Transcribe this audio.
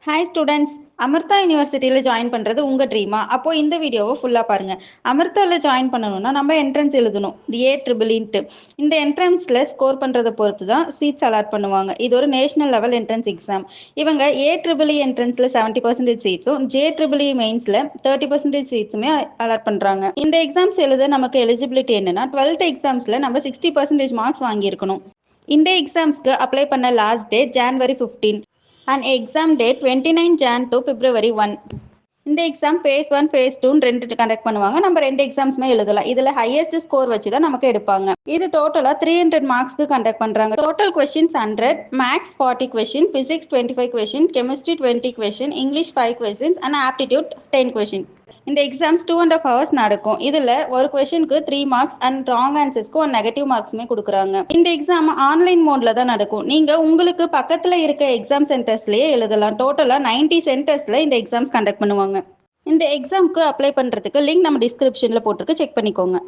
Hi students, Amrita யூனிவர்சிட்டியில் join பண்ணுறது உங்கள் ட்ரீமா? அப்போது இந்த வீடியோவை ஃபுல்லாக பாருங்கள். அமிர்தாவில் ஜாயின் பண்ணணும்னா நம்ம என்ட்ரன்ஸ் எழுதணும், ஏஇஇஇன்ட்டு. இந்த என்ட்ரன்ஸில் ஸ்கோர் பண்ணுறதை பொறுத்து தான் சீட்ஸ் அலாட் பண்ணுவாங்க. இது ஒரு நேஷனல் லெவல் என்ட்ரன்ஸ் எக்ஸாம். இவங்க ஏஇஇஇ என்ட்ரன்ஸில் 70% சீட்ஸும், ஜேஇஇஇ மெயின்ஸில் 30% சீட்ஸுமே அலாட் பண்ணுறாங்க. இந்த எக்ஸாம்ஸ் எழுத நமக்கு எலிஜிபிலிட்டி என்னென்னா 12th எக்ஸாம்ஸில் நம்ம 60% மார்க்ஸ் வாங்கியிருக்கணும். இந்த எக்ஸாம்ஸ்க்கு அப்ளை பண்ண last date January 15 and exam date 29 Jan to February 1. இந்த எக்ஸாம் phase 1 phase 2 ரெண்டு கண்டக்ட் பண்ணுவாங்க. நம்ம ரெண்டு எக்ஸாம்ஸுமே எழுதலாம். இதில் ஹையஸ்ட் ஸ்கோர் வச்சு தான் நமக்கு எடுப்பாங்க. இது டோட்டலாக 300 மார்க்ஸ்க்கு கண்டக்ட் பண்ணுறாங்க. Total questions 100, maths 40 question, physics 25 question, chemistry 20 question, English 5 questions and aptitude 10 question. இந்த எக்ஸாம்ஸ் 2.5 hours நடக்கும். இதில் ஒரு கொஸ்டினுக்கு 3 மார்க்ஸ் அண்ட் ராங் ஆன்சர்ஸ்க்கு 1 நெகட்டிவ் மார்க்ஸுமே கொடுக்குறாங்க. இந்த எக்ஸாம் ஆன்லைன் மோட்ல தான் நடக்கும். நீங்கள் உங்களுக்கு பக்கத்தில் இருக்க எக்ஸாம் சென்டர்ஸ்லேயே எழுதலாம். டோட்டலாக 90 சென்டர்ஸில் இந்த எக்ஸாம்ஸ் கண்டக்ட் பண்ணுவாங்க. இந்த எக்ஸாமுக்கு அப்ளை பண்ணுறதுக்கு லிங்க் நம்ம டிஸ்கிரிப்ஷனில் போட்டிருக்கு, செக் பண்ணிக்கோங்க.